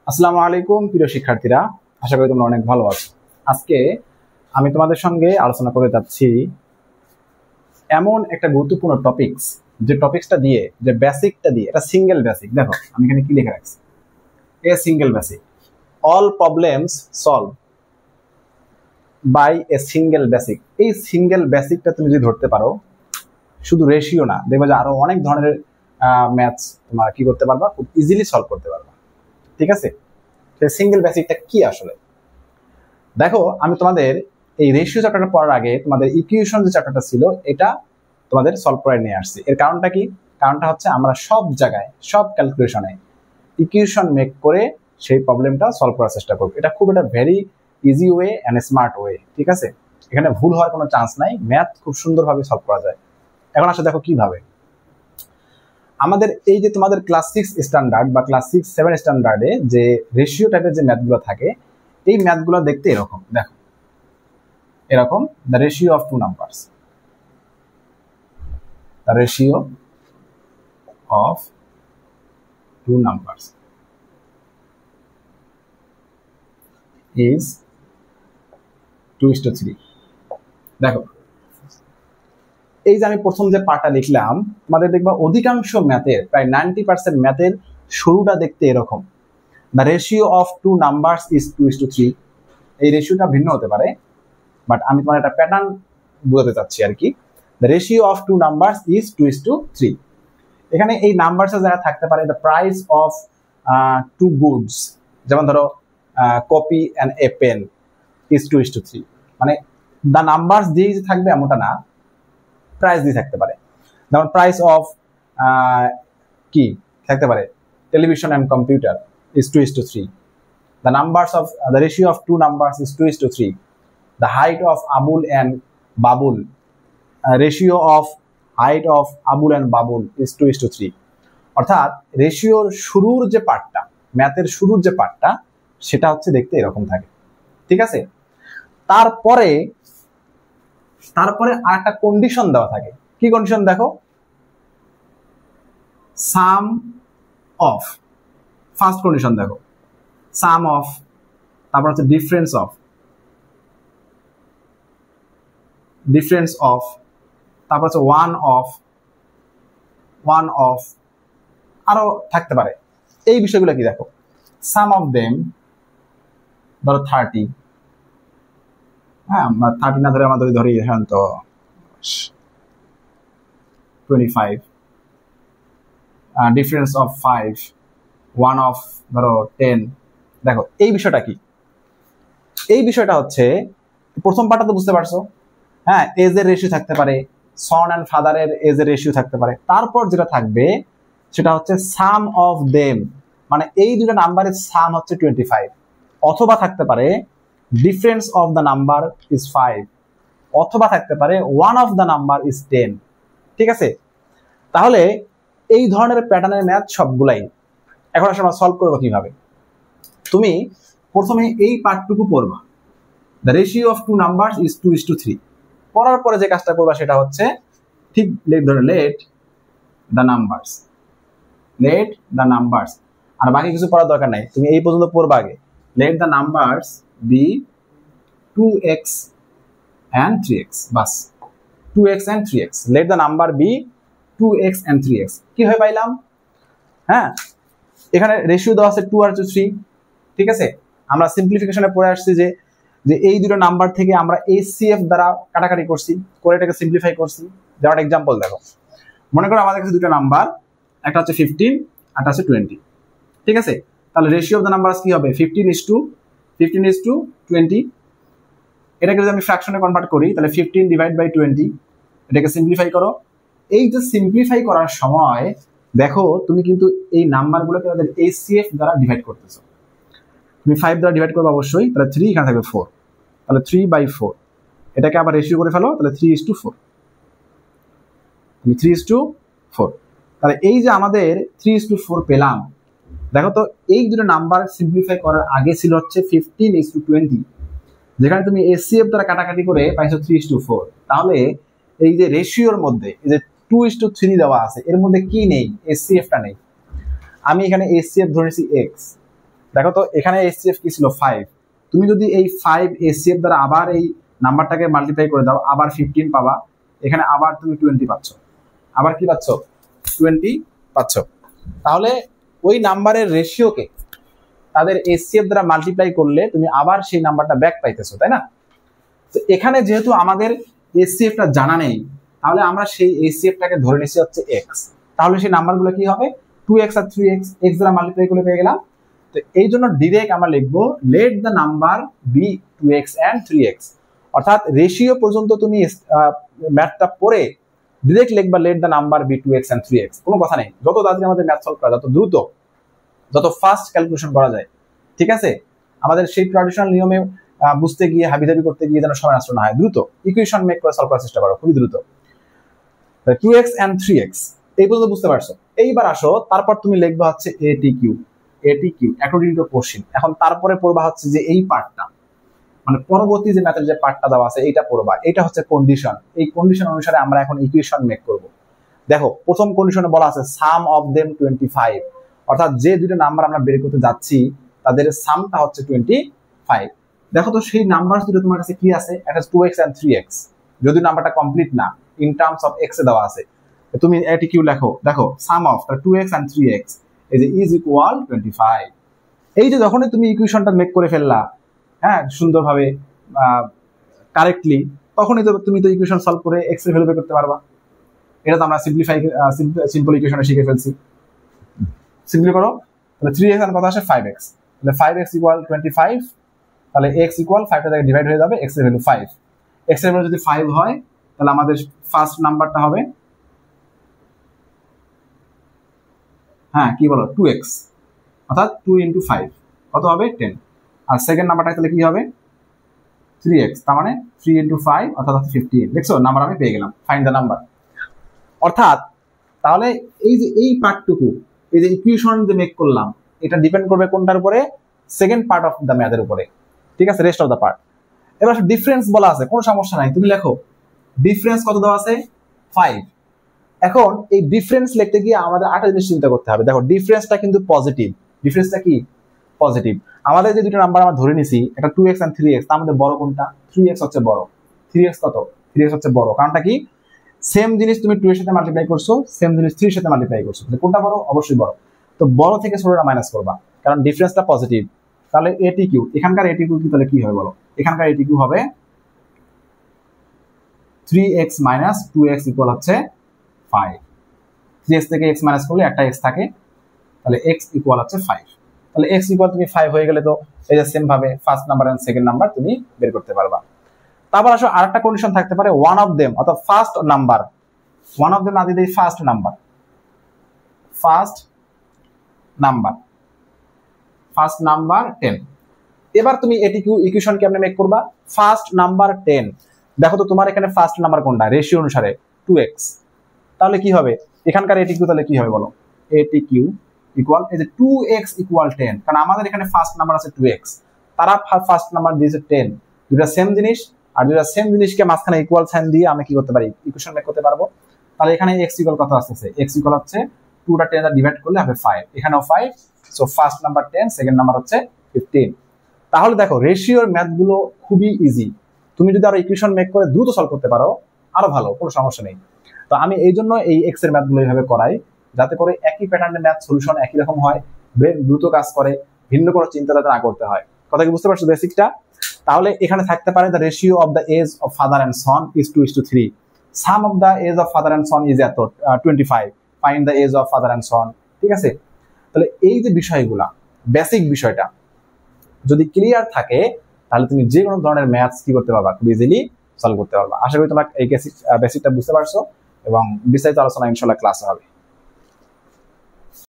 আসসালামু আলাইকুম প্রিয় শিক্ষার্থীরা, আশা করি তোমরা অনেক ভালো আছো। আজকে আমি তোমাদের সঙ্গে আলোচনা করে যাচ্ছি এমন একটা গুরুত্বপূর্ণ টপিকস, যে টপিকসটা দিয়ে, যে বেসিকটা দিয়ে, এটা সিঙ্গেল বেসিক। দেখো আমি এখানে কি লিখে রাখছি, a single basic, all problems solve by a single basic. এই সিঙ্গেল বেসিকটা তুমি যদি ধরতে পারো, শুধু রেশিও না, দেখবে যে আরো অনেক ধরনের ম্যাথস তোমরা কি করতে পারবা, খুব ইজিলি সলভ করতে পারবা। ঠিক আছে, সিঙ্গেল বেসিকটা কি আসলে দেখো। আমি তোমাদের এই রেশিও চ্যাপ্টারটা পড়ার আগে তোমাদের ইকুয়েশন যে চ্যাপ্টারটা ছিল এটা তোমাদের সলভ করে নিয়ে আসছি। এর কারণটা কি? কারণটা হচ্ছে আমরা সব জায়গায়, সব ক্যালকুলেশনে ইকুয়েশন মেক করে সেই প্রবলেমটা সলভ করার চেষ্টা করব। এটা খুব একটা very easy way and smart way. ঠিক আছে, এখানে ভুল হওয়ার কোনো চান্স নাই, ম্যাথ খুব সুন্দরভাবে সলভ করা যায়। এখন আসলে দেখো কিভাবে আমাদের এই যে তোমাদের ক্লাস 6 স্ট্যান্ডার্ড বা ক্লাস 6-7 স্ট্যান্ডার্ডে যে রেশিও টাইপের যে ম্যাথগুলো থাকে, এই ম্যাথগুলো দেখতে এরকম। দেখো এরকম, the ratio of two numbers, the ratio of two numbers is 2:3। দেখো এই যে আমি প্রথম যে পার্টটা লিখলাম, তোমাদের দেখবা অধিকাংশ ম্যাথের, প্রায় 90% ম্যাথের শুরুটা দেখতে এরকম, the ratio of two numbers is 2:3। এই রেশিওটা ভিন্ন হতে পারে, বাট আমি তোমার একটা প্যাটার্ন বোঝাতে চাচ্ছি আর কি। The ratio of two numbers is 2:3। এখানে এই নাম্বারসের জায়গায় থাকতে পারে the price of two goods, যেমন ধরো copy and a pen is 2:3। মানে দ্য নাম্বারস দিয়ে থাকবে এমনটা না, প্রাইস দিয়ে থাকতে পারে। যেমন প্রাইস অফ কি থাকতে পারে, television and computer is 2:3। The numbers of the ratio of two numbers is 2:3। The height of Abul and Babul, ratio of height of Abul and Babul is 2:3। অর্থাৎ রেশিওর শুরুর যে পার্টটা, ম্যাথের শুরুর যে পার্টটা, সেটা হচ্ছে দেখতে এরকম থাকে। ঠিক আছে, তারপরে আরেকটা কন্ডিশন দেওয়া থাকে। কি কন্ডিশন? দেখো, সাম অফ, ফার্স্ট কন্ডিশন দেখো, সাম অফ, তারপর হচ্ছে ডিফারেন্স অফ, তারপর হচ্ছে ওয়ান অফ, আরো থাকতে পারে। এই বিষয়গুলো কি দেখো, সাম অফ দেম ধরো 30, হ্যাঁ 30 না ধরে আমাদের ধরি হ্যাঁ তো 25, ডিফারেন্স অফ 5, ওয়ান অফ ধরো 10। দেখো এই বিষয়টা কি, এই বিষয়টা হচ্ছে প্রথম পার্টটা তো বুঝতে পারছো। হ্যাঁ, এজের রেশিও থাকতে পারে, সন অ্যান্ড ফাদারের এজের রেশিও থাকতে পারে। তারপর যেটা থাকবে সেটা হচ্ছে সাম অফ দেম, মানে এই দুটো নাম্বারের সাম হচ্ছে 25। অথবা থাকতে পারে difference of the number is 5, অথবা থাকতে পারে one of the number is 10। ঠিক আছে, তাহলে এই ধরনের প্যাটার্নের ম্যাথ সবগুলাই। এখন আসলে আমরা সলভ করবো কিভাবে? তুমি প্রথমে এই পার্টটুকু পড়বা, the ratio of two numbers is 2:3। পড়ার পরে যে কাজটা করবা সেটা হচ্ছে ঠিক ধরো লেট দ্য নাম্বারস, আর বাকি কিছু পড়ার দরকার নাই, তুমি এই পর্যন্ত পড়বা আগে। Let the numbers be 2x and 3x, বাস 2x and 3x। Let the number be 2x and 3x। কি হয়ে পাইলাম? হ্যাঁ, এখানে রেশিও দেওয়া আছে 2 আর 3। ঠিক আছে, আমরা সিম্পলিফিকেশনে পড়ে আসছি যে এই দুটো নাম্বার থেকে আমরা HCF দ্বারা কাটাকাটি করছি, করে এটাকে সিম্পলিফাই করছি। যেমন এক্সাম্পল দেখো, মনে করো আমাদের কাছে দুটো নাম্বার, একটা হচ্ছে 15, একটা হচ্ছে 20। ঠিক আছে, তাহলে রেশিও অফ দ্য নাম্বারস কি হবে? 15:20। এটাকে যদি আমি ফ্র্যাকশনে কনভার্ট করি তাহলে 15/20। এটাকে সিম্পলিফাই করো। এই যে সিম্পলিফাই করার সময় দেখো তুমি কিন্তু এই নাম্বারগুলোকে তাদের HCF দ্বারা ডিভাইড করতেছো। তুমি 5 দ্বারা ডিভাইড করবে অবশ্যই, তাহলে 3 এখানে থাকবে 4, তাহলে 3/4। এটাকে আবার রেশিও করে ফেলো, তাহলে 3:4। তুমি 3:4, তাহলে এই যে আমাদের 3:4 পেলাম। দেখো তো এই দুটো নাম্বার সিম্পলিফাই করার আগে ছিল হচ্ছে 15:20, যেখানে তুমি HCF দ্বারা কাটাকাটি করে পাইছো 3:4। তাহলে এই যে রেশিওর মধ্যে এই যে 2:3 দেওয়া আছে, এর মধ্যে কি নেই? HCF টা নেই। আমি এখানে HCF ধরেছি x, দেখো তো এখানে HCF কি ছিল 5, তুমি যদি এই 5 HCF দ্বারা আবার এই নাম্বারটাকে মাল্টিপ্লাই করে দাও, আবার 15 পাবা, এখানে আবার তুমি 20 পাচ্ছ, আবার কি পাচ্ছ 20 পাচ্ছ। তাহলে ওই নাম্বারের রেশিওকে তাদের HCF দ্বারা মাল্টিপ্লাই করলে তুমি আবার সেই নাম্বারটা ব্যাক পাইতেছো, তাই না? তো এখানে যেহেতু আমাদের HCFটা জানা নেই, তাহলে আমরা সেই HCFটাকে ধরে নিচ্ছি হচ্ছে x। তাহলে সেই নাম্বারগুলো কি হবে 2x আর 3x, x দ্বারা মাল্টিপ্লাই করে পেয়ে গেলাম। তো এই জন্য ডিরেক্ট আমরা লিখবো let the number be 2x and 3x, অর্থাৎ রেশিও পর্যন্ত তুমি ম্যাথটা পড়ে ডিরেক্ট লিখবা let the number be 2x and 3x, কোনো কথা নেই। যত তাড়াতাড়ি আমাদের ম্যাথ সলভ করা, যত দ্রুত, যত ফাস্ট ক্যালকুলেশন করা যায়, ঠিক আছে? আমাদের সেই ট্র্যাডিশনাল নিয়মে বুঝতে গিয়ে হাবিজাবি করতে গিয়ে যেন সময় নষ্ট না হয়, দ্রুত ইকুয়েশন মেক করে সলভ করার চেষ্টা করো, খুবই দ্রুত। 2x and 3x এই পর্যন্ত বুঝতে পারছো। এইবার আসো, তারপর তুমি লিখবা হচ্ছে ATQ অ্যাকর্ডিং টু কোশ্চেন। এখন তারপরে পড়বা হচ্ছে যে এই পার্টটা, মানে পরবর্তী যে ম্যাথের যে পার্টটা দেওয়া আছে এইটা পড়বা, এটা হচ্ছে কন্ডিশন। এই কন্ডিশন অনুসারে আমরা এখন ইকুয়েশন মেক করব। দেখো প্রথম কন্ডিশনে বলা আছে সাম অফ দেম 25, অর্থাৎ যে দুটো নাম্বার আমরা বের করতে যাচ্ছি তাদের সামটা হচ্ছে 25। দেখো তো সেই নাম্বার দুটো তোমার কাছে কি আছে, একটা 2x and 3x, যদি নাম্বারটা কমপ্লিট না ইন টার্মস অফ x এ দেওয়া আছে, তুমি ATQ লেখো। দেখো সাম অফ 2x and 3x এই যে ইজ ইকুয়াল 25। এই যে যখনই তুমি ইকুয়েশনটা মেক করে ফেললা, হ্যাঁ, সুন্দরভাবে কারেক্টলি, তখনই তো তুমি তো ইকুয়েশন সলভ করে x এর ভ্যালু বের করতে পারবা। এটা তো আমরা সিম্পল ইকুয়েশনে শিখে ফেলছি। সিম্পলি করো, তাহলে 3x এর কথা আসে 5x, তাহলে 5x ইকুয়াল 25, তাহলে x ইকুয়াল 5টা থেকে ডিভাইড হয়ে যাবে, x এর ভ্যালু 5। x এর ভ্যালু যদি 5 হয় তাহলে আমাদের ফার্স্ট নাম্বারটা হবে, হ্যাঁ কি বলো 2x, অর্থাৎ 2 into 5 কত হবে 10। আর সেকেন্ড নাম্বারটা তাহলে কি হবে 3x, তার মানে 3 into 5 অর্থাৎ 15। দেখছো নাম্বার আমি পেয়ে গেলাম, ফাইন্ড দ্য নাম্বার। অর্থাৎ তাহলে এই যে এই পার্টটুকু, এই যে ইকুয়েশন যে মেক করলাম, এটা ডিপেন্ড করবে কোনটার উপরে, সেকেন্ড পার্ট অফ দ্য ম্যাথের উপরে, ঠিক আছে, রেস্ট অফ দ্য পার্ট। এবার ডিফারেন্স বলা আছে, কোনো সমস্যা নাই, তুমি লেখো ডিফারেন্স কত দেওয়া আছে 5। এখন এই ডিফারেন্স লিখতে গিয়ে আমাদের আরেকটা জিনিস চিন্তা করতে হবে। দেখো ডিফারেন্সটা কিন্তু পজিটিভ, ডিফারেন্সটা কি পজিটিভ। আমাদের যে দুটো নাম্বার আমরা ধরে নিছি, একটা 2x and 3x, তার মধ্যে বড় কোনটা, 3x হচ্ছে বড়। 3x কত, 3x হচ্ছে বড়, কারণটা কি, সেম জিনিস তুমি 2 এর সাথে মাল্টিপ্লাই করছো, সেম জিনিস 3 এর সাথে মাল্টিপ্লাই করছো, কোনটা বড়, অবশ্যই বড়। তো বড় থেকে ছোটটা মাইনাস করবা, কারণ ডিফারেন্সটা পজিটিভ। তাহলে ATQ, এখানকার ATQ কি তাহলে কি হবে বলো, এখানকার ATQ হবে 3x minus 2x ইকুয়াল হচ্ছে 5। 3x থেকে x মাইনাস করলে একটা x থাকে, তাহলে x ইকুয়াল হচ্ছে 5। তাহলে x ইকুয়াল তুমি 5 হয়ে গেলে তো এই যে সেম ভাবে first number and second number তুমি বের করতে পারবা। তারপর আসো আরেকটা কন্ডিশন থাকতে পারে, ওয়ান অফ দেম, অর্থাৎ first number, one of them না দিলেই ফার্স্ট নাম্বার, ফার্স্ট নাম্বার 10। এবার তুমি ATQ ইকুয়েশন কেমনে মেক করবা, ফার্স্ট নাম্বার 10। দেখো তো তোমার এখানে ফার্স্ট নাম্বার কোনটা, রেশিও অনুসারে 2x, তাহলে কি হবে এখানকার ATQ তাহলে কি হবে বলো, ATQ ইকুয়াল এই যে 2x ইকুয়াল 10, কারণ আমাদের এখানে ফার্স্ট নাম্বার আছে 2x, তারা ফার্স্ট নাম্বার দিয়েছে 10, দুটা সেম জিনিস, আর দুটা সেম জিনিসকে মাঝখানে ইকুয়াল সাইন দিয়ে আমি কি করতে পারি, ইকুয়েশন মেক করতে পারবো। তাহলে এখানে x ইকুয়াল কত আসছে, x ইকুয়াল হচ্ছে 2টা 10 দ্বারা ডিভাইড করলে হবে 5, এখানেও 5, so first number 10, second number হচ্ছে 15। তাহলে দেখো রেশিওর ম্যাথগুলো খুবই ইজি, তুমি যদি আরো ইকুয়েশন মেক করে দ্রুত সলভ করতে পারো আরো ভালো, কোনো সমস্যা নেই। তো আমি এই জন্য এই x এর ম্যাথগুলো এইভাবে করাই, যাতে করে একই প্যাটার্নের ম্যাথ সলিউশন একই রকম হয়, ব্রেন দ্রুত কাজ করে, ভিন্ন কোনো চিন্তা যাতে না করতে হয়। কথা কি বুঝতে পারছো বেসিকটা? তাহলে এখানে থাকতে পারে the ratio of the age of father and son is 2:3, sum of the age of father and son is এত 25, find the age of father and son, ঠিক আছে। তাহলে এই যে বিষয়গুলা, বেসিক বিষয়টা যদি ক্লিয়ার থাকে, তাহলে তুমি যে কোনো ধরনের ম্যাথস কি করতে পারবা, খুব ইজিলি সলভ করতে পারবা। আশা করি তোমরা এই বেসিকটা বুঝতে পারছো, এবং বিস্তারিত আলোচনা ইনশাআল্লাহ ক্লাসে হবে।